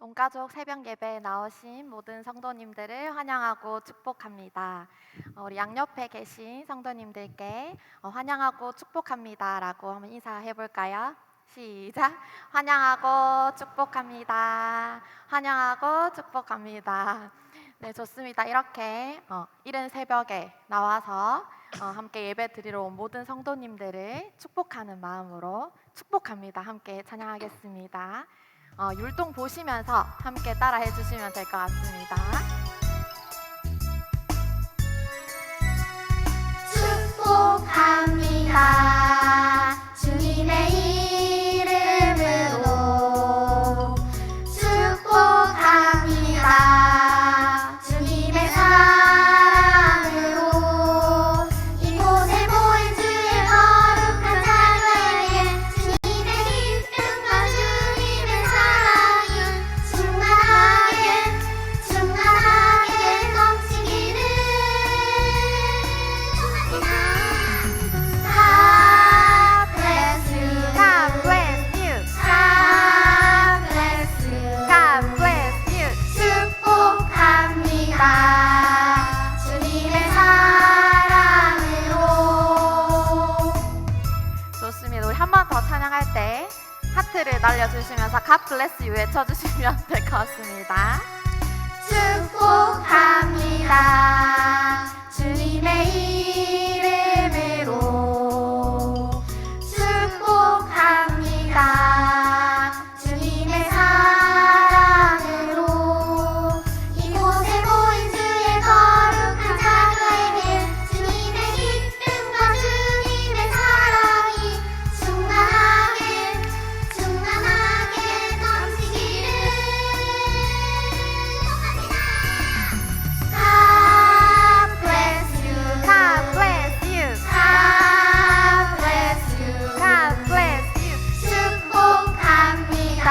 온가족 새벽 예배에 나오신 모든 성도님들을 환영하고 축복합니다. 우리 양옆에 계신 성도님들께 환영하고 축복합니다 라고 한번 인사해 볼까요? 시작! 환영하고 축복합니다. 환영하고 축복합니다. 네, 좋습니다. 이렇게 이른 새벽에 나와서 함께 예배 드리러 온 모든 성도님들을 축복하는 마음으로 축복합니다. 함께 찬양하겠습니다. 율동 보시면서 함께 따라해 주시면 될 것 같습니다. 축복합니다. 주님의 이름으로 축복합니다. 주님의 사랑으로 이곳에 모인 주의 거룩한 자녀에게 주님의 기쁨과 주님의 사랑이 충만하게 넘치기를 하트를 날려주시면서 God bless you 외쳐주시면 될 것 같습니다. 축복합니다. 주님의 이름으로 축복합니다. 주님의 사랑으로 이곳에 모인 주의 거룩한 자녀에게 주님의 기쁨과 주님의 사랑이 충만하게 넘치기를 God bless you. God bless you. God bless you. God bless you. 축복합니다.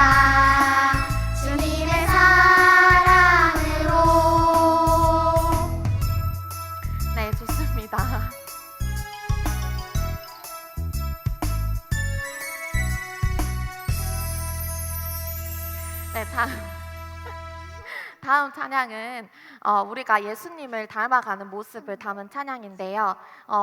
주님의 사랑으로. 네, 좋습니다. 네, 다음 찬양은 우리가 예수님을 닮아가는 모습을 담은 찬양인데요.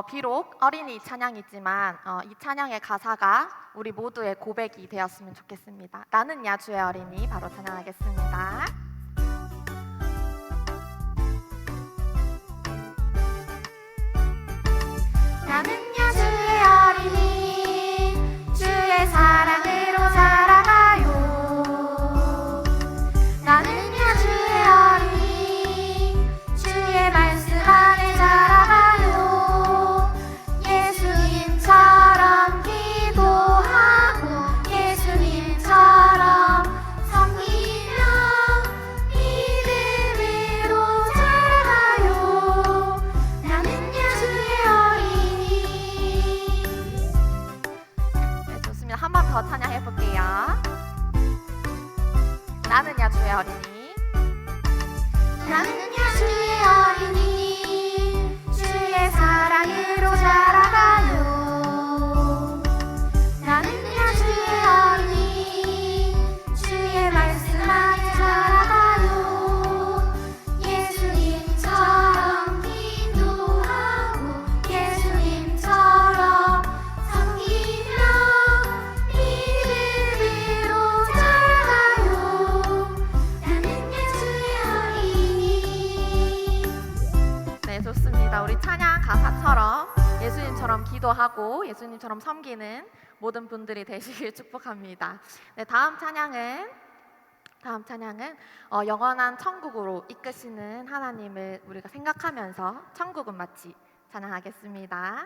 비록 어린이 찬양이지만 이 찬양의 가사가 우리 모두의 고백이 되었으면 좋겠습니다. 나는야 주의 어린이 바로 찬양하겠습니다. 나는야 주의 어린이 주의 사랑으로 자라가요. 나는야 주의 어린이 주의 말씀 안에 자라가요. 예수님처럼 기도하고 예수님처럼 섬기며 믿음으로 자라가요. 나는야 주의 어린이. 네, 좋습니다. 한 번 더 찬양해 볼게요. 나는야 주의 어린이. 나는야 주의 어린이 주의 사랑으로 자라가요. 나는야 주의 어린이 주의 말씀 안에 자라가요. 예수님처럼 기도하고 예수님처럼 섬기며 믿음으로 자라가요. 나는야 주의 어린이. 네, 좋습니다. 우리 찬양 가사처럼 예수님처럼 기도하고 예수님처럼 섬기는 모든 분들이 되시길 축복합니다. 네, 다음 찬양은 영원한 천국으로 이끄시는 하나님을 우리가 생각하면서 천국은 마치 찬양하겠습니다.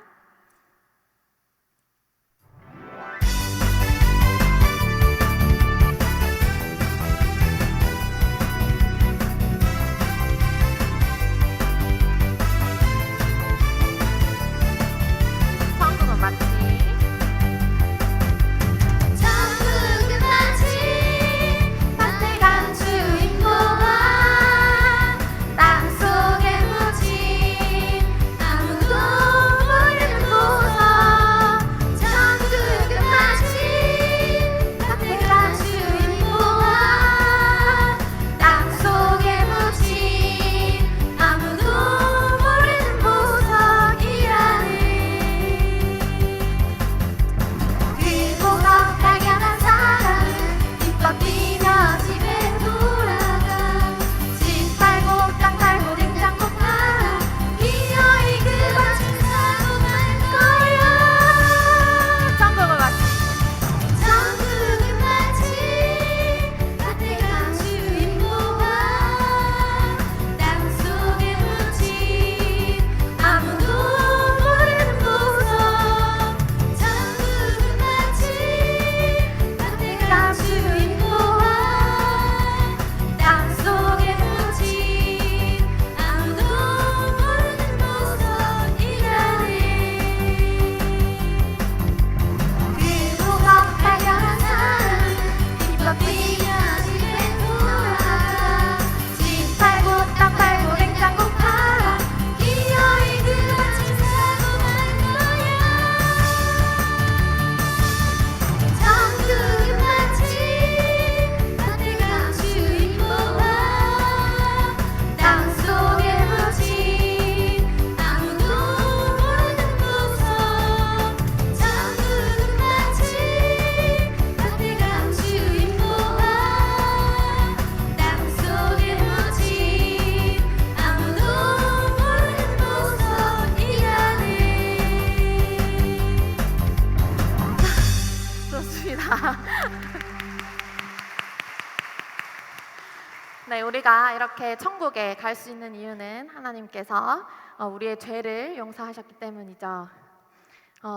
천국은 마치 천국은 마치 밭에 간 주인공과 땅속에 묻힌 아무도 모르는 우리가 이렇게 천국에 갈 수 있는 이유는 하나님께서 우리의 죄를 용서하셨기 때문이죠.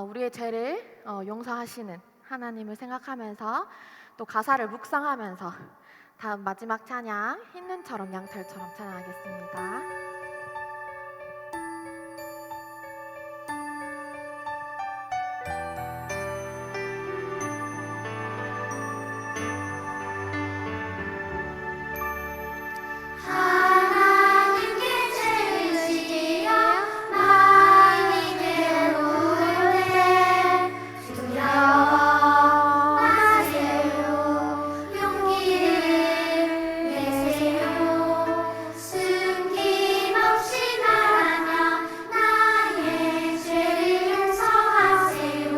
우리의 죄를 용서하시는 하나님을 생각하면서 또 가사를 묵상하면서 다음 마지막 찬양 흰 눈처럼 양털처럼 찬양하겠습니다. 하나님께 죄를 지어 마음이 괴로울 때 두려워 마세요. 용기를 내세요. 숨김없이 말하며 나의 죄를 용서하세요.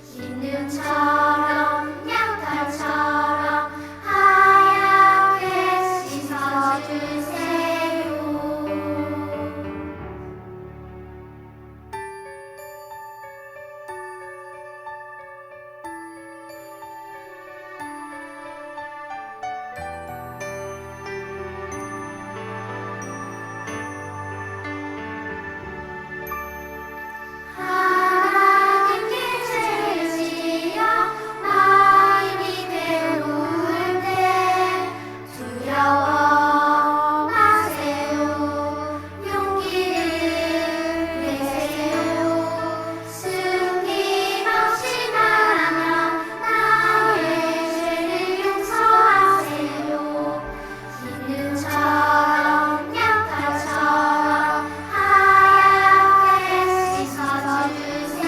흰 눈처럼 양털처럼 하얗게 씻어주세요. 하나님께 죄를 지어 마음이 괴로울 때 두려워 마세요. 용기를 내세요. 숨김없이 말하며 나의 죄를 용서하세요. 흰 눈처럼 양털처럼 하얗게 씻어주세요.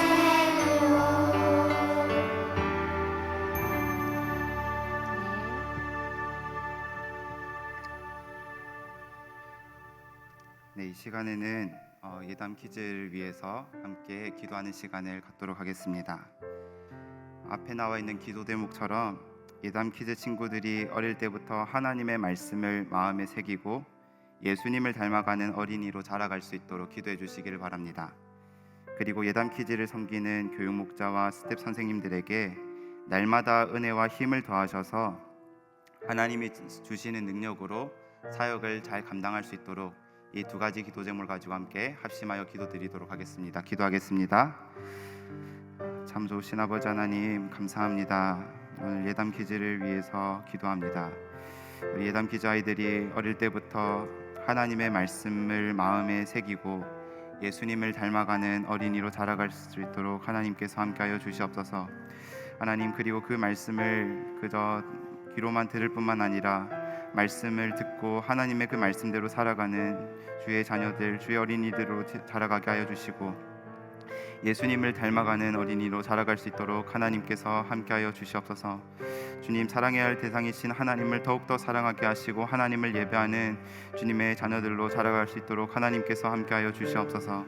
네, 이 시간에는 예담 퀴즈를 위해서 함께 기도하는 시간을 갖도록 하겠습니다. 앞에 나와 있는 기도 대목처럼 예담 퀴즈 친구들이 어릴 때부터 하나님의 말씀을 마음에 새기고 예수님을 닮아가는 어린이로 자라갈 수 있도록 기도해 주시기를 바랍니다. 그리고 예담 퀴즈를 섬기는 교육 목자와 스텝 선생님들에게 날마다 은혜와 힘을 더하셔서 하나님이 주시는 능력으로 사역을 잘 감당할 수 있도록 이 두 가지 기도 제목을 가지고 함께 합심하여 기도드리도록 하겠습니다. 기도하겠습니다. 참 좋으신 아버지 하나님, 감사합니다. 오늘 예담 퀴즈를 위해서 기도합니다. 우리 예담 퀴즈 아이들이 어릴 때부터 하나님의 말씀을 마음에 새기고 예수님을 닮아가는 어린이로 자라갈 수 있도록 하나님께서 함께하여 주시옵소서. 하나님, 그리고 그 말씀을 그저 귀로만 들을 뿐만 아니라 말씀을 듣고 하나님의 그 말씀대로 살아가는 주의 자녀들, 주의 어린이들로 자라가게 하여 주시고 예수님을 닮아가는 어린이로 자라갈 수 있도록 하나님께서 함께하여 주시옵소서. 주님, 사랑해야 할 대상이신 하나님을 더욱더 사랑하게 하시고 하나님을 예배하는 주님의 자녀들로 자라갈 수 있도록 하나님께서 함께하여 주시옵소서.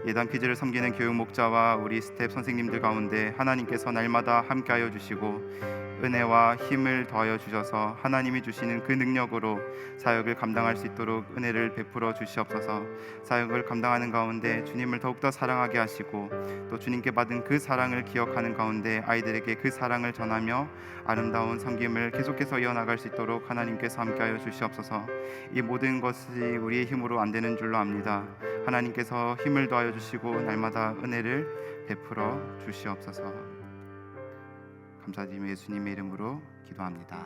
예담 퀴즈를 섬기는 교육 목자와 우리 스텝 선생님들 가운데 하나님께서 날마다 함께하여 주시고 은혜와 힘을 더하여 주셔서 하나님이 주시는 그 능력으로 사역을 감당할 수 있도록 은혜를 베풀어 주시옵소서. 사역을 감당하는 가운데 주님을 더욱더 사랑하게 하시고 또 주님께 받은 그 사랑을 기억하는 가운데 아이들에게 그 사랑을 전하며 아름다운 섬김을 계속해서 이어나갈 수 있도록 하나님께서 함께하여 주시옵소서. 이 모든 것이 우리의 힘으로 안 되는 줄로 압니다. 하나님께서 힘을 더하여 주시고 날마다 은혜를 베풀어 주시옵소서. 감사드리며 예수님의 이름으로 기도합니다.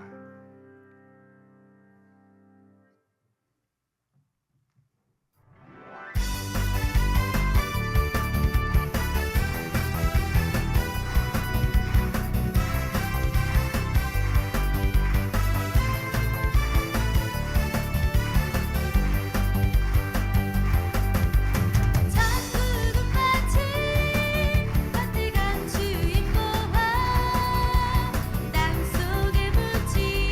천국은 마치 따뜻한 주인 보화 땅속에 묻힌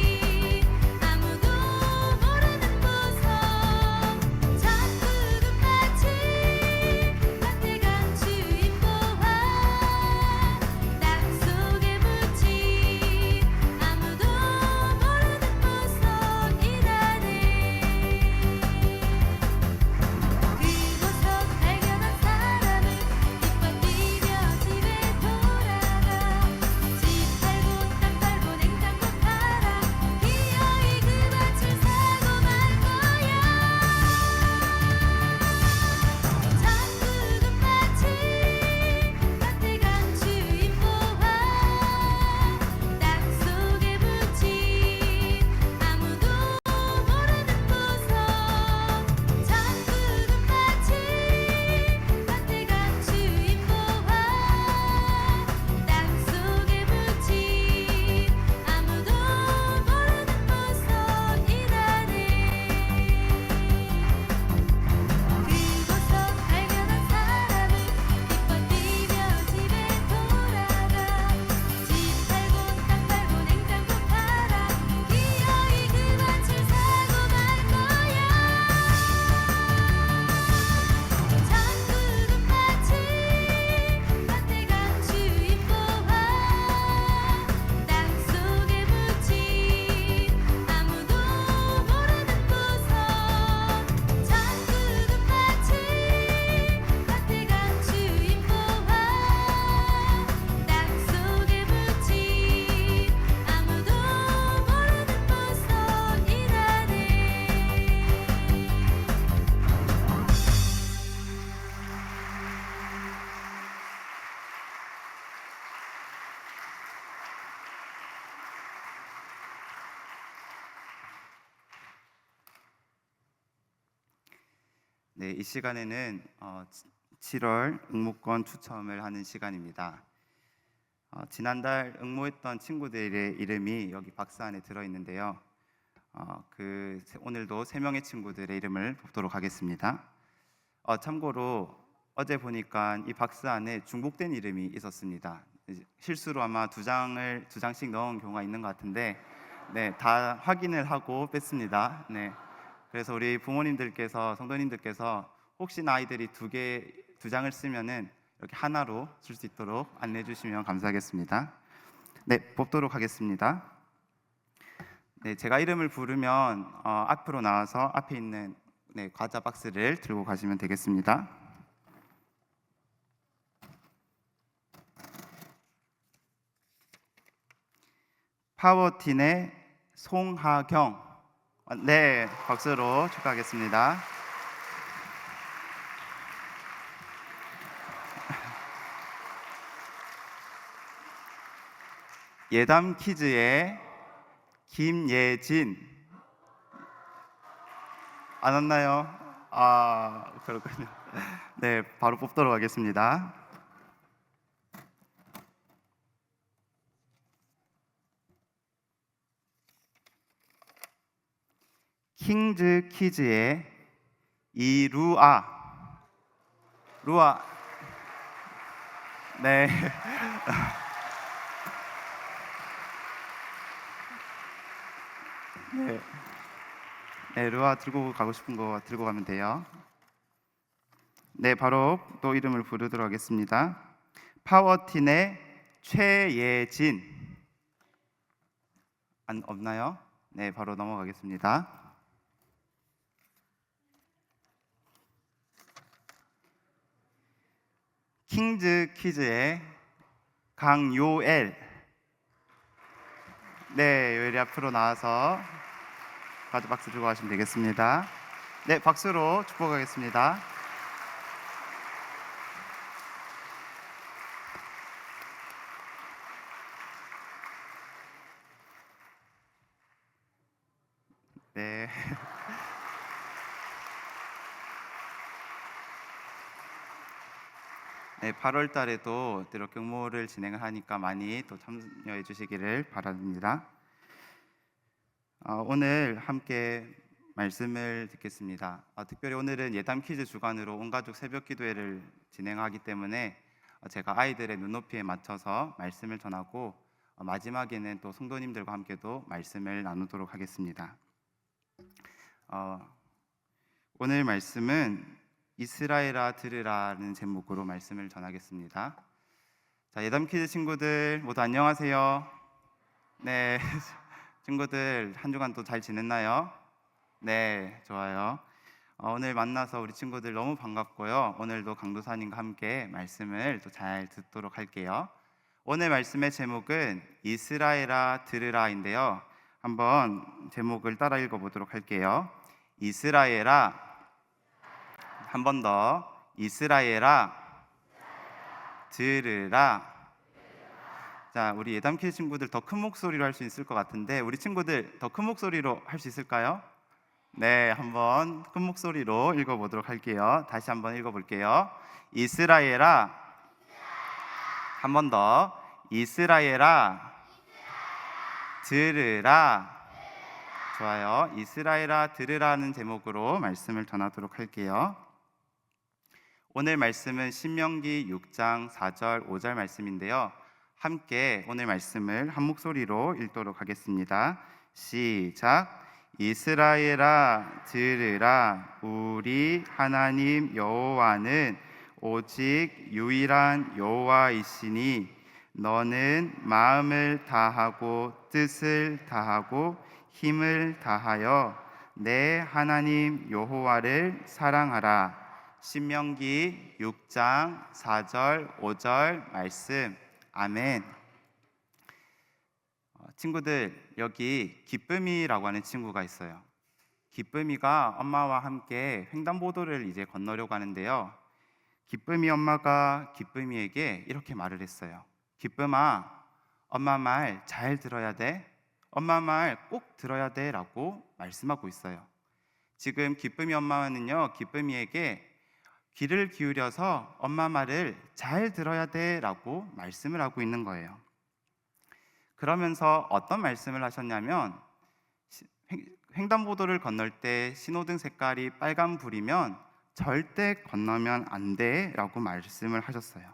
네, 이 시간에는 7월 응모권 추첨을 하는 시간입니다. 지난달 응모했던 친구들의 이름이 여기 박스 안에 들어 있는데요. 오늘도 3명의 친구들의 이름을 뽑도록 하겠습니다. 참고로 어제 보니까 이 박스 안에 중복된 이름이 있었습니다. 실수로 아마 두 장씩 넣은 경우가 있는 것 같은데, 네, 다 확인을 하고 뺐습니다. 네, 그래서 우리 부모님들께서, 성도님들께서 혹시나 아이들이 두 장을 쓰면은 이렇게 하나로 쓸 수 있도록 안내해 주시면 감사하겠습니다. 네, 뽑도록 하겠습니다. 네, 제가 이름을 부르면 앞으로 나와서 앞에 있는 과자 박스를 들고 가시면 되겠습니다. 파워틴의 송하경. 네, 박수로 축하하겠습니다. 예담 키즈의 김예진. 안 왔나요? 그렇군요. 네, 바로 뽑도록 하겠습니다. 킹즈 키즈의 이루아. 루아. 네. 네, 루아 들고 가고 싶은 거 들고 가면 돼요. 네, 바로 또 이름을 부르도록 하겠습니다. 파워틴의 최예진. 없나요? 네, 바로 넘어가겠습니다. 킹즈 키즈의 강요엘. 네, 요엘이 앞으로 나와서 과자 박스 들고 가시면 되겠습니다. 네, 박수로 축복하겠습니다. 네. 네, 8월 달에도 이렇게 응모를 진행을 하니까 많이 또 참여해 주시기를 바랍니다. 오늘 함께 말씀을 듣겠습니다. 특별히 오늘은 예담 퀴즈 주간으로 온가족 새벽 기도회를 진행하기 때문에 제가 아이들의 눈높이에 맞춰서 말씀을 전하고 마지막에는 또 성도님들과 함께도 말씀을 나누도록 하겠습니다. 오늘 말씀은 이스라엘아 들으라는 제목으로 말씀을 전하겠습니다. 자, 예담 퀴즈 친구들 모두 안녕하세요. 네, 친구들 한 주간 또 잘 지냈나요? 네, 좋아요. 오늘 만나서 우리 친구들 너무 반갑고요. 오늘도 강도사님과 함께 말씀을 또 잘 듣도록 할게요. 오늘 말씀의 제목은 이스라엘아 들으라인데요. 한번 제목을 따라 읽어보도록 할게요. 이스라엘아. 한 번 더. 이스라엘아 들으라. 자, 우리 예담 퀴즈 친구들 더 큰 목소리로 할 수 있을 것 같은데 우리 친구들 더 큰 목소리로 할 수 있을까요? 네, 한번 큰 목소리로 읽어보도록 할게요. 다시 한번 읽어볼게요. 이스라엘아. 한 번 더. 이스라엘아 들으라. 좋아요. 이스라엘아 들으라는 제목으로 말씀을 전하도록 할게요. 오늘 말씀은 신명기 6장 4절 5절 말씀인데요. 함께 오늘 말씀을 한 목소리로 읽도록 하겠습니다. 시작. 이스라엘아 들으라. 우리 하나님 여호와는 오직 유일한 여호와이시니 너는 마음을 다하고 뜻을 다하고 힘을 다하여 내 하나님 여호와를 사랑하라. 신명기 6장 4절 5절 말씀. 아멘. 친구들, 여기 기쁨이라고 하는 친구가 있어요. 기쁨이가 엄마와 함께 횡단보도를 이제 건너려고 하는데요. 기쁨이 엄마가 기쁨이에게 이렇게 말을 했어요. 기쁨아, 엄마 말 잘 들어야 돼. 엄마 말 꼭 들어야 돼 라고 말씀하고 있어요. 지금 기쁨이 엄마는요, 기쁨이에게 귀를 기울여서 엄마 말을 잘 들어야 돼라고 말씀을 하고 있는 거예요. 그러면서 어떤 말씀을 하셨냐면, 횡단보도를 건널 때 신호등 색깔이 빨간불이면 절대 건너면 안 돼라고 말씀을 하셨어요.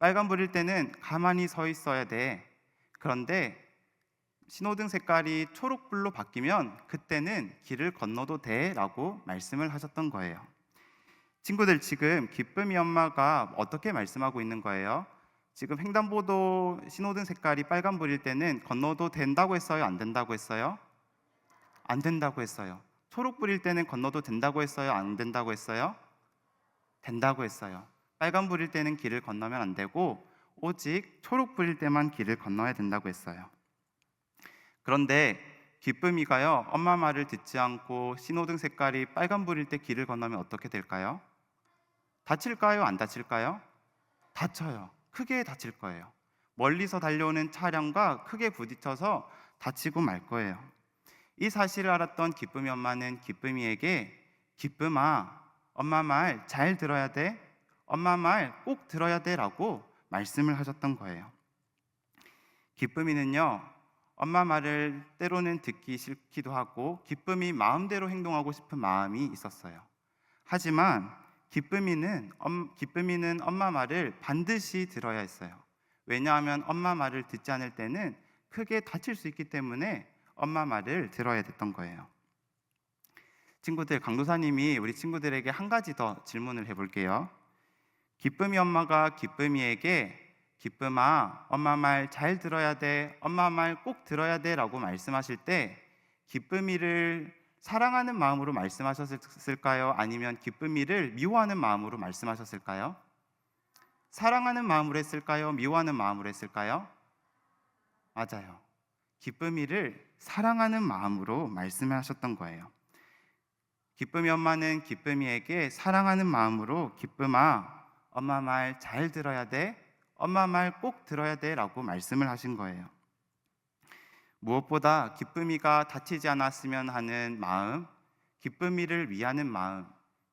빨간불일 때는 가만히 서 있어야 돼. 그런데 신호등 색깔이 초록불로 바뀌면 그때는 길을 건너도 돼라고 말씀을 하셨던 거예요. 친구들, 지금 기쁨이 엄마가 어떻게 말씀하고 있는 거예요? 지금 횡단보도 신호등 색깔이 빨간불일 때는 건너도 된다고 했어요? 안 된다고 했어요? 안 된다고 했어요. 초록불일 때는 건너도 된다고 했어요? 안 된다고 했어요? 된다고 했어요. 빨간불일 때는 길을 건너면 안 되고 오직 초록불일 때만 길을 건너야 된다고 했어요. 그런데 기쁨이가요, 엄마 말을 듣지 않고 신호등 색깔이 빨간불일 때 길을 건너면 어떻게 될까요? 다칠까요? 안 다칠까요? 다쳐요. 크게 다칠 거예요. 멀리서 달려오는 차량과 크게 부딪혀서 다치고 말 거예요. 이 사실을 알았던 기쁨이 엄마는 기쁨이에게, 기쁨아, 엄마 말 잘 들어야 돼. 엄마 말 꼭 들어야 돼 라고 말씀을 하셨던 거예요. 기쁨이는요, 엄마 말을 때로는 듣기 싫기도 하고 기쁨이 마음대로 행동하고 싶은 마음이 있었어요. 하지만 기쁨이는 엄마 말을 반드시 들어야 했어요. 왜냐하면 엄마 말을 듣지 않을 때는 크게 다칠 수 있기 때문에 엄마 말을 들어야 됐던 거예요. 친구들, 강도사님이 우리 친구들에게 한 가지 더 질문을 해볼게요. 기쁨이 엄마가 기쁨이에게 기쁨아, 엄마 말 잘 들어야 돼, 엄마 말 꼭 들어야 돼 라고 말씀하실 때 기쁨이를 사랑하는 마음으로 말씀하셨을까요? 아니면 기쁨이를 미워하는 마음으로 말씀하셨을까요? 사랑하는 마음으로 했을까요? 미워하는 마음으로 했을까요? 맞아요. 기쁨이를 사랑하는 마음으로 말씀하셨던 거예요. 기쁨이 엄마는 기쁨이에게 사랑하는 마음으로 기쁨아, 엄마 말 잘 들어야 돼, 엄마 말 꼭 들어야 돼 라고 말씀을 하신 거예요. 무엇보다 기쁨이가 다치지 않았으면 하는 마음, 기쁨이를 위하는 마음,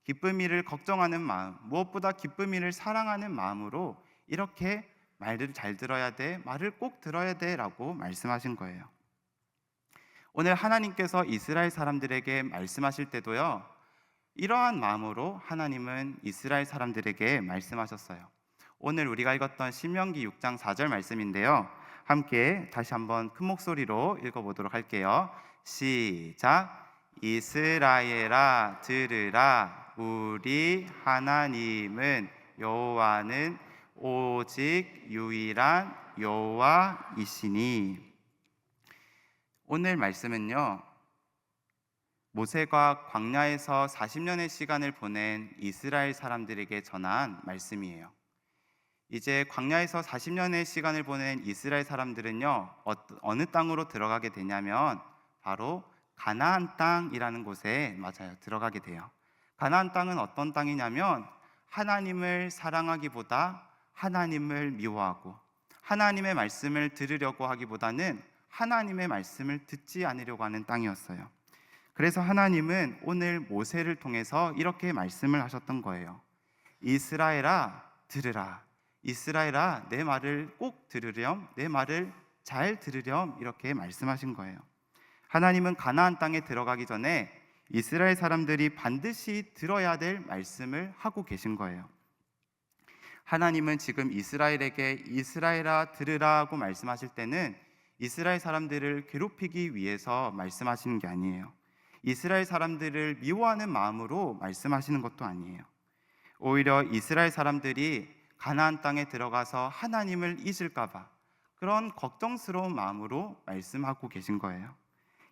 기쁨이를 걱정하는 마음, 무엇보다 기쁨이를 사랑하는 마음으로 이렇게 말을 잘 들어야 돼, 말을 꼭 들어야 돼 라고 말씀하신 거예요. 오늘 하나님께서 이스라엘 사람들에게 말씀하실 때도요, 이러한 마음으로 하나님은 이스라엘 사람들에게 말씀하셨어요. 오늘 우리가 읽었던 신명기 6장 4절 말씀인데요, 함께 다시 한번 큰 목소리로 읽어보도록 할게요. 시작. 이스라엘아 들으라, 우리 하나님은 여호와는 오직 유일한 여호와이시니. 오늘 말씀은요, 모세가 광야에서 40년의 시간을 보낸 이스라엘 사람들에게 전한 말씀이에요. 이제 광야에서 40년의 시간을 보낸 이스라엘 사람들은요, 어느 땅으로 들어가게 되냐면 바로 가나안 땅이라는 곳에 들어가게 돼요. 가나안 땅은 어떤 땅이냐면 하나님을 사랑하기보다 하나님을 미워하고, 하나님의 말씀을 들으려고 하기보다는 하나님의 말씀을 듣지 않으려고 하는 땅이었어요. 그래서 하나님은 오늘 모세를 통해서 이렇게 말씀을 하셨던 거예요. 이스라엘아 들으라, 이스라엘아 내 말을 꼭 들으렴, 내 말을 잘 들으렴, 이렇게 말씀하신 거예요. 하나님은 가나안 땅에 들어가기 전에 이스라엘 사람들이 반드시 들어야 될 말씀을 하고 계신 거예요. 하나님은 지금 이스라엘에게 이스라엘아 들으라고 말씀하실 때는 이스라엘 사람들을 괴롭히기 위해서 말씀하시는 게 아니에요. 이스라엘 사람들을 미워하는 마음으로 말씀하시는 것도 아니에요. 오히려 이스라엘 사람들이 가나안 땅에 들어가서 하나님을 잊을까 봐 그런 걱정스러운 마음으로 말씀하고 계신 거예요.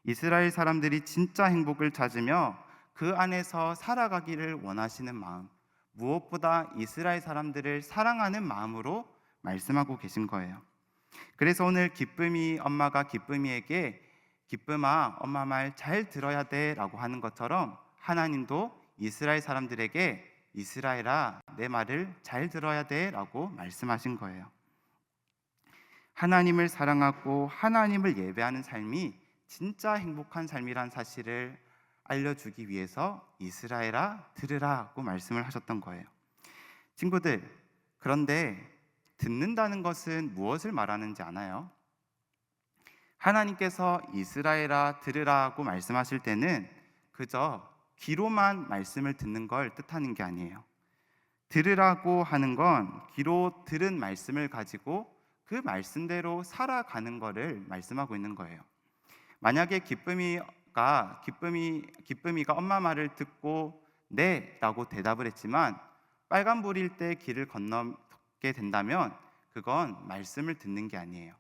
이스라엘 사람들이 진짜 행복을 찾으며 그 안에서 살아가기를 원하시는 마음, 무엇보다 이스라엘 사람들을 사랑하는 마음으로 말씀하고 계신 거예요. 그래서 오늘 기쁨이 엄마가 기쁨이에게 기쁨아 엄마 말 잘 들어야 돼 라고 하는 것처럼 하나님도 이스라엘 사람들에게 이스라엘아 내 말을 잘 들어야 돼 라고 말씀하신 거예요. 하나님을 사랑하고 하나님을 예배하는 삶이 진짜 행복한 삶이란 사실을 알려주기 위해서 이스라엘아 들으라고 말씀을 하셨던 거예요. 친구들, 그런데 듣는다는 것은 무엇을 말하는지 아나요? 하나님께서 이스라엘아 들으라고 말씀하실 때는 그저 귀로만 말씀을 듣는 걸 뜻하는 게 아니에요. 들으라고 하는 건 귀로 들은 말씀을 가지고 그 말씀대로 살아가는 거를 말씀하고 있는 거예요. 만약에 기쁨이가 엄마 말을 듣고 네 라고 대답을 했지만 빨간불일 때 길을 건너게 된다면 그건 말씀을 듣는 게 아니에요.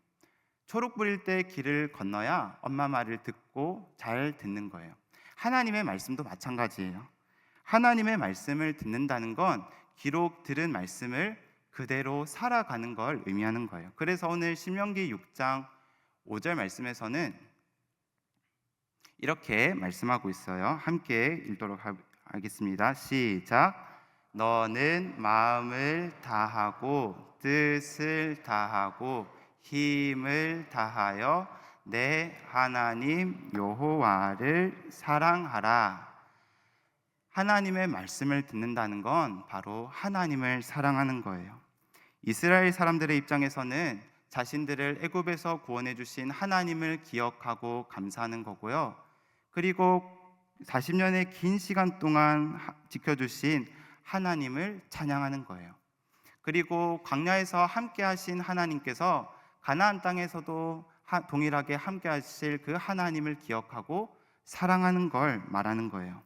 초록불일 때 길을 건너야 엄마 말을 듣고 잘 듣는 거예요. 하나님의 말씀도 마찬가지예요. 하나님의 말씀을 듣는다는 건 기록 들은 말씀을 그대로 살아가는 걸 의미하는 거예요. 그래서 오늘 신명기 6장 5절 말씀에서는 이렇게 말씀하고 있어요. 함께 읽도록 하겠습니다. 시작. 너는 마음을 다하고 뜻을 다하고 힘을 다하여 내 하나님 여호와를 사랑하라. 하나님의 말씀을 듣는다는 건 바로 하나님을 사랑하는 거예요. 이스라엘 사람들의 입장에서는 자신들을 애굽에서 구원해 주신 하나님을 기억하고 감사하는 거고요. 그리고 40년의 긴 시간 동안 지켜주신 하나님을 찬양하는 거예요. 그리고 광야에서 함께 하신 하나님께서 가나안 땅에서도 동일하게 함께 하실 그 하나님을 기억하고 사랑하는 걸 말하는 거예요.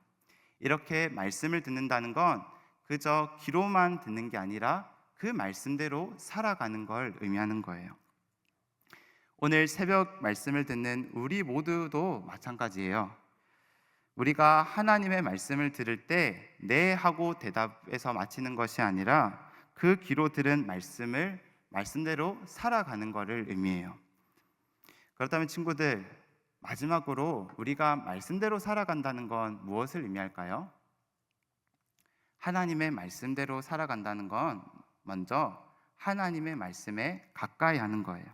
이렇게 말씀을 듣는다는 건 그저 귀로만 듣는 게 아니라 그 말씀대로 살아가는 걸 의미하는 거예요. 오늘 새벽 말씀을 듣는 우리 모두도 마찬가지예요. 우리가 하나님의 말씀을 들을 때 네 하고 대답해서 마치는 것이 아니라 그 귀로 들은 말씀을 말씀대로 살아가는 것을 의미해요. 그렇다면 친구들, 마지막으로 우리가 말씀대로 살아간다는 건 무엇을 의미할까요? 하나님의 말씀대로 살아간다는 건 먼저 하나님의 말씀에 가까이 하는 거예요.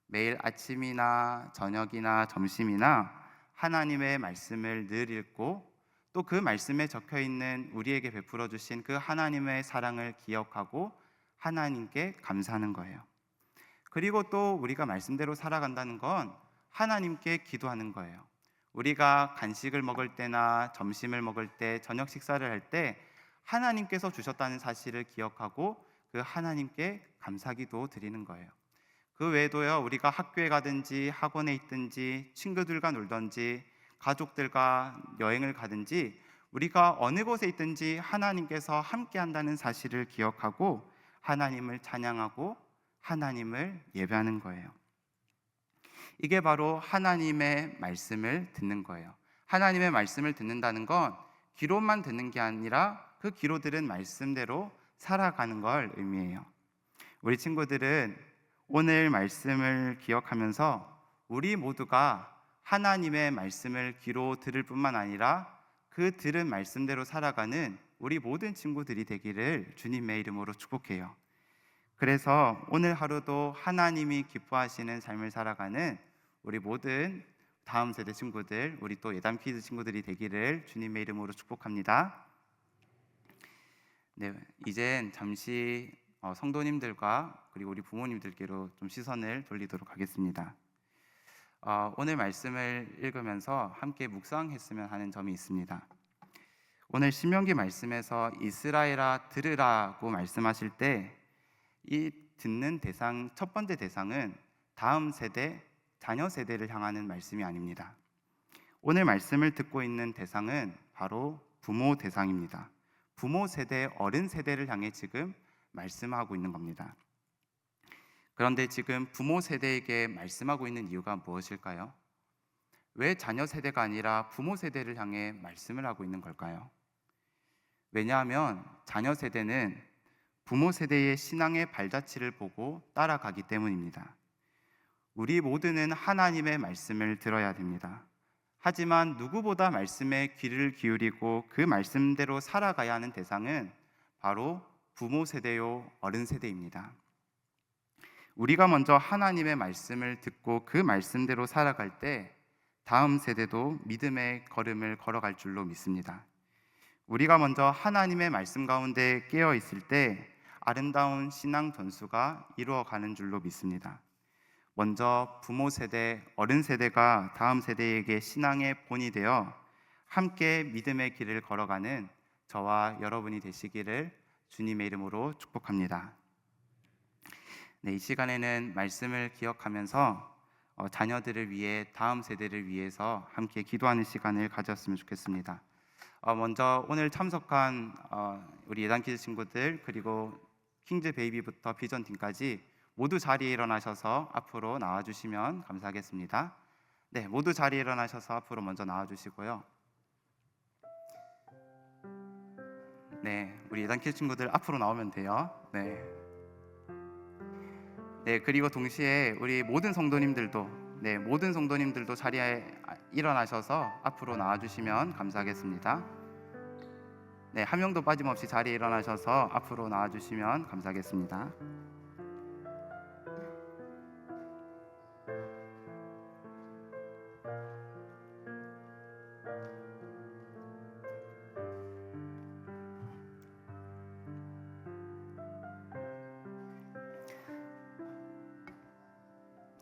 매일 아침이나 저녁이나 점심이나 하나님의 말씀을 늘 읽고 또 그 말씀에 적혀 있는 우리에게 베풀어 주신 그 하나님의 사랑을 기억하고 하나님께 감사하는 거예요. 그리고 또 우리가 말씀대로 살아간다는 건 하나님께 기도하는 거예요. 우리가 간식을 먹을 때나 점심을 먹을 때, 저녁 식사를 할 때 하나님께서 주셨다는 사실을 기억하고 그 하나님께 감사기도 드리는 거예요. 그 외에도요, 우리가 학교에 가든지 학원에 있든지 친구들과 놀든지 가족들과 여행을 가든지 우리가 어느 곳에 있든지 하나님께서 함께 한다는 사실을 기억하고 하나님을 찬양하고 하나님을 예배하는 거예요. 이게 바로 하나님의 말씀을 듣는 거예요. 하나님의 말씀을 듣는다는 건 귀로만 듣는 게 아니라 그 귀로 들은 말씀대로 살아가는 걸 의미해요. 우리 친구들은 오늘 말씀을 기억하면서 우리 모두가 하나님의 말씀을 귀로 들을 뿐만 아니라 그 들은 말씀대로 살아가는 우리 모든 친구들이 되기를 주님의 이름으로 축복해요. 그래서 오늘 하루도 하나님이 기뻐하시는 삶을 살아가는 우리 모든 다음 세대 친구들, 우리 또 예담 키즈 친구들이 되기를 주님의 이름으로 축복합니다. 네, 이젠 잠시 성도님들과 그리고 우리 부모님들께로 좀 시선을 돌리도록 하겠습니다. 오늘 말씀을 읽으면서 함께 묵상했으면 하는 점이 있습니다. 오늘 신명기 말씀에서 이스라엘아 들으라고 말씀하실 때 이 듣는 대상, 첫 번째 대상은 다음 세대, 자녀 세대를 향하는 말씀이 아닙니다. 오늘 말씀을 듣고 있는 대상은 바로 부모 대상입니다. 부모 세대, 어른 세대를 향해 지금 말씀하고 있는 겁니다. 그런데 지금 부모 세대에게 말씀하고 있는 이유가 무엇일까요? 왜 자녀 세대가 아니라 부모 세대를 향해 말씀을 하고 있는 걸까요? 왜냐하면 자녀 세대는 부모 세대의 신앙의 발자취를 보고 따라가기 때문입니다. 우리 모두는 하나님의 말씀을 들어야 됩니다. 하지만 누구보다 말씀에 귀를 기울이고 그 말씀대로 살아가야 하는 대상은 바로 부모 세대요, 어른 세대입니다. 우리가 먼저 하나님의 말씀을 듣고 그 말씀대로 살아갈 때 다음 세대도 믿음의 걸음을 걸어갈 줄로 믿습니다. 우리가 먼저 하나님의 말씀 가운데 깨어 있을 때 아름다운 신앙 전수가 이루어가는 줄로 믿습니다. 먼저 부모 세대, 어른 세대가 다음 세대에게 신앙의 본이 되어 함께 믿음의 길을 걸어가는 저와 여러분이 되시기를 주님의 이름으로 축복합니다. 네, 이 시간에는 말씀을 기억하면서 자녀들을 위해, 다음 세대를 위해서 함께 기도하는 시간을 가졌으면 좋겠습니다. 먼저 오늘 참석한 우리 예단키즈 친구들, 그리고 킹즈 베이비부터 비전팀까지 모두 자리에 일어나셔서 앞으로 나와주시면 감사하겠습니다. 네, 모두 자리에 일어나셔서 앞으로 먼저 나와주시고요. 네, 우리 예단키즈 친구들 앞으로 나오면 돼요. 네, 그리고 동시에 우리 모든 성도님들도 자리에 일어나셔서 앞으로 나와주시면 감사하겠습니다. 네, 한 명도 빠짐없이 자리에 일어나셔서 앞으로 나와주시면 감사하겠습니다.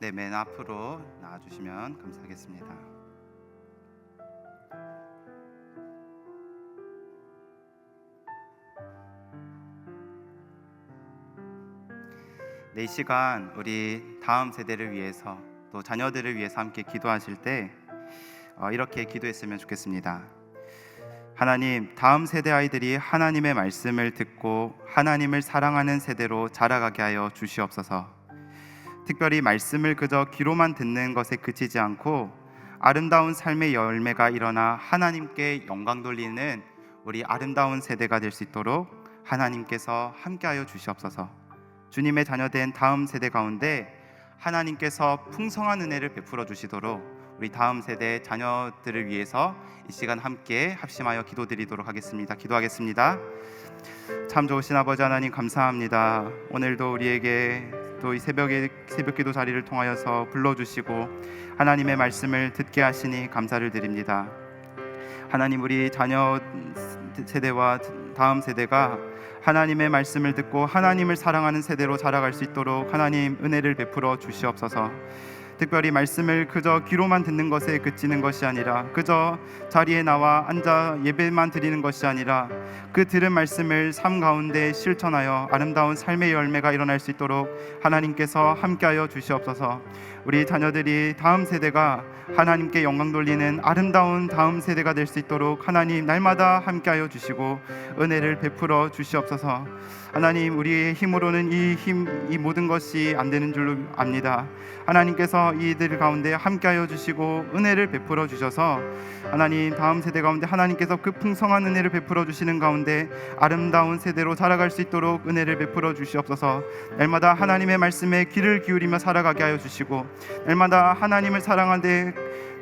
네, 맨 앞으로 나와주시면 감사하겠습니다. 네, 이 시간 우리 다음 세대를 위해서 또 자녀들을 위해서 함께 기도하실 때 이렇게 기도했으면 좋겠습니다. 하나님, 다음 세대 아이들이 하나님의 말씀을 듣고 하나님을 사랑하는 세대로 자라가게 하여 주시옵소서. 특별히 말씀을 그저 귀로만 듣는 것에 그치지 않고 아름다운 삶의 열매가 일어나 하나님께 영광 돌리는 우리 아름다운 세대가 될 수 있도록 하나님께서 함께하여 주시옵소서. 주님의 자녀된 다음 세대 가운데 하나님께서 풍성한 은혜를 베풀어 주시도록 우리 다음 세대 자녀들을 위해서 이 시간 함께 합심하여 기도드리도록 하겠습니다. 기도하겠습니다. 참 좋으신 아버지 하나님, 감사합니다. 오늘도 우리에게 또 이 새벽기도 자리를 통하여서 불러주시고 하나님의 말씀을 듣게 하시니 감사를 드립니다. 하나님, 우리 자녀 세대와 다음 세대가 하나님의 말씀을 듣고 하나님을 사랑하는 세대로 자라갈 수 있도록 하나님 은혜를 베풀어 주시옵소서. 특별히 말씀을 그저 귀로만 듣는 것에 그치는 것이 아니라 그저 자리에 나와 앉아 예배만 드리는 것이 아니라 그 들은 말씀을 삶 가운데 실천하여 아름다운 삶의 열매가 일어날 수 있도록 하나님께서 함께하여 주시옵소서. 우리 자녀들이 다음 세대가 하나님께 영광 돌리는 아름다운 다음 세대가 될 수 있도록 하나님 날마다 함께하여 주시고 은혜를 베풀어 주시옵소서. 하나님, 우리의 힘으로는 이 모든 것이 안 되는 줄로 압니다. 하나님께서 이들 가운데 함께하여 주시고 은혜를 베풀어 주셔서 하나님 다음 세대 가운데 하나님께서 그 풍성한 은혜를 베풀어 주시는 가운데 아름다운 세대로 살아갈 수 있도록 은혜를 베풀어 주시옵소서. 날마다 하나님의 말씀에 귀를 기울이며 살아가게 하여 주시고 날마다 하나님을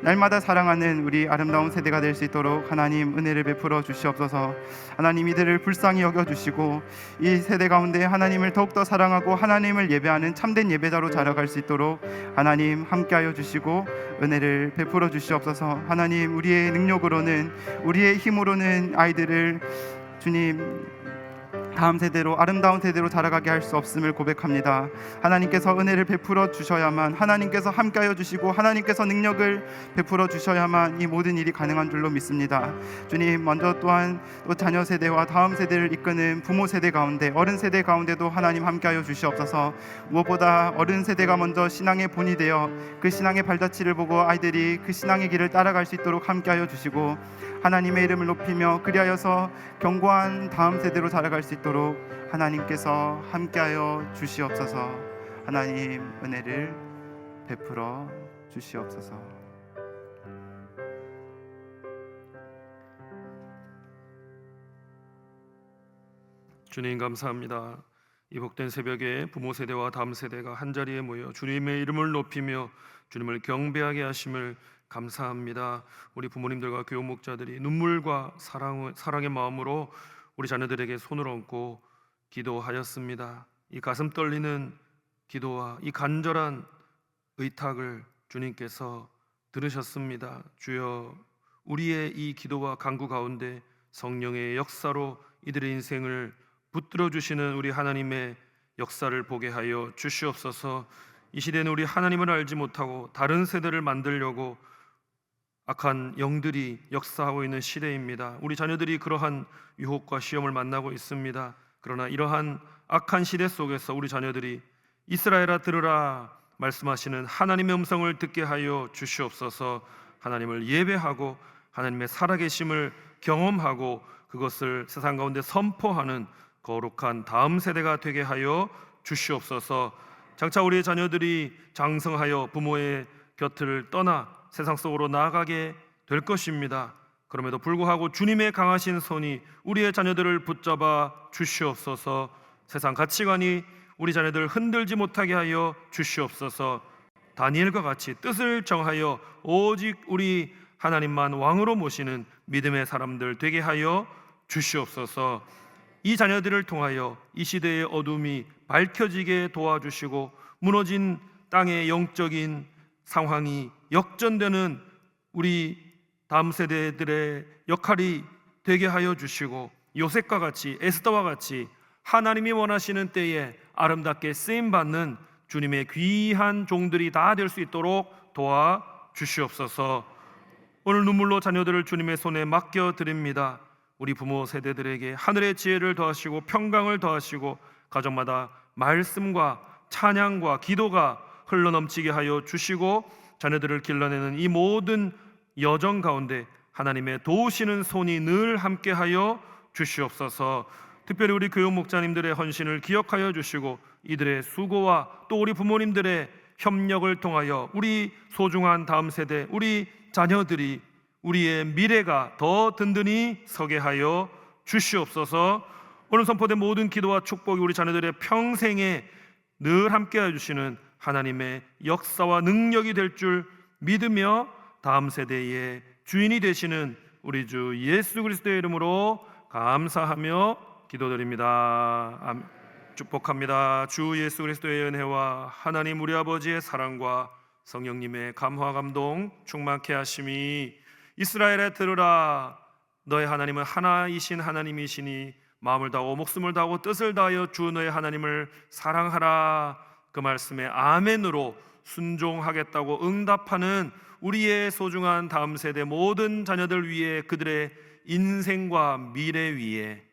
날마다 사랑하는 우리 아름다운 세대가 될 수 있도록 하나님 은혜를 베풀어 주시옵소서. 하나님, 이들을 불쌍히 여겨주시고 이 세대 가운데 하나님을 더욱더 사랑하고 하나님을 예배하는 참된 예배자로 자라갈 수 있도록 하나님 함께하여 주시고 은혜를 베풀어 주시옵소서. 하나님, 우리의 능력으로는 우리의 힘으로는 아이들을 주님 다음 세대로 아름다운 세대로 자라가게 할 수 없음을 고백합니다. 하나님께서 은혜를 베풀어 주셔야만, 하나님께서 함께하여 주시고 하나님께서 능력을 베풀어 주셔야만 이 모든 일이 가능한 줄로 믿습니다. 주님, 먼저 또한 또 자녀 세대와 다음 세대를 이끄는 부모 세대 가운데 어른 세대 가운데도 하나님 함께하여 주시옵소서. 무엇보다 어른 세대가 먼저 신앙의 본이 되어 그 신앙의 발자취를 보고 아이들이 그 신앙의 길을 따라갈 수 있도록 함께하여 주시고 하나님의 이름을 높이며 그리하여서 견고한 다음 세대로 자라갈 수 있도록 하나님께서 함께하여 주시옵소서. 하나님 은혜를 베풀어 주시옵소서. 주님 감사합니다. 이 복된 새벽에 부모 세대와 다음 세대가 한자리에 모여 주님의 이름을 높이며 주님을 경배하게 하심을 감사합니다. 우리 부모님들과 교육 목자들이 눈물과 사랑의 마음으로 우리 자녀들에게 손을 얹고 기도하였습니다. 이 가슴 떨리는 기도와 이 간절한 의탁을 주님께서 들으셨습니다. 주여, 우리의 이 기도와 간구 가운데 성령의 역사로 이들의 인생을 붙들어 주시는 우리 하나님의 역사를 보게 하여 주시옵소서. 이 시대는 우리 하나님을 알지 못하고 다른 세대를 만들려고 악한 영들이 역사하고 있는 시대입니다. 우리 자녀들이 그러한 유혹과 시험을 만나고 있습니다. 그러나 이러한 악한 시대 속에서 우리 자녀들이 이스라엘아 들으라 말씀하시는 하나님의 음성을 듣게 하여 주시옵소서. 하나님을 예배하고 하나님의 살아계심을 경험하고 그것을 세상 가운데 선포하는 거룩한 다음 세대가 되게 하여 주시옵소서. 장차 우리의 자녀들이 장성하여 부모의 곁을 떠나 세상 속으로 나아가게 될 것입니다. 그럼에도 불구하고 주님의 강하신 손이 우리의 자녀들을 붙잡아 주시옵소서. 세상 가치관이 우리 자녀들을 흔들지 못하게 하여 주시옵소서. 다니엘과 같이 뜻을 정하여 오직 우리 하나님만 왕으로 모시는 믿음의 사람들 되게 하여 주시옵소서. 이 자녀들을 통하여 이 시대의 어둠이 밝혀지게 도와주시고 무너진 땅의 영적인 상황이 역전되는 우리 다음 세대들의 역할이 되게 하여 주시고 요셉과 같이 에스더와 같이 하나님이 원하시는 때에 아름답게 쓰임받는 주님의 귀한 종들이 다 될 수 있도록 도와주시옵소서. 오늘 눈물로 자녀들을 주님의 손에 맡겨드립니다. 우리 부모 세대들에게 하늘의 지혜를 더하시고 평강을 더하시고 가정마다 말씀과 찬양과 기도가 흘러넘치게 하여 주시고 자녀들을 길러내는 이 모든 여정 가운데 하나님의 도우시는 손이 늘 함께하여 주시옵소서. 특별히 우리 교육 목자님들의 헌신을 기억하여 주시고 이들의 수고와 또 우리 부모님들의 협력을 통하여 우리 소중한 다음 세대, 우리 자녀들이 우리의 미래가 더 든든히 서게 하여 주시옵소서. 오늘 선포된 모든 기도와 축복이 우리 자녀들의 평생에 늘 함께해 주시는 하나님의 역사와 능력이 될 줄 믿으며 다음 세대의 주인이 되시는 우리 주 예수 그리스도의 이름으로 감사하며 기도드립니다. 축복합니다. 주 예수 그리스도의 은혜와 하나님 우리 아버지의 사랑과 성령님의 감화 감동 충만케 하심이 이스라엘에 들으라 너의 하나님은 하나이신 하나님이시니 마음을 다하고 목숨을 다하고 뜻을 다하여 주 너의 하나님을 사랑하라. 그 말씀에 아멘으로 순종하겠다고 응답하는 우리의 소중한 다음 세대 모든 자녀들 위해 그들의 인생과 미래 위에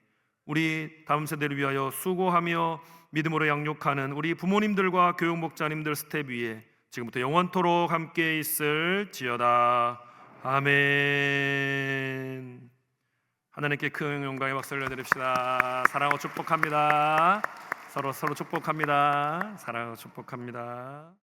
우리 다음 세대를 위하여 수고하며 믿음으로 양육하는 우리 부모님들과 교육 목자님들 스텝 위에 지금부터 영원토록 함께 있을지어다. 아멘. 하나님께 큰 영광의 박수를 올려드립시다. 사랑하고 축복합니다. 서로 축복합니다. 사랑하고 축복합니다.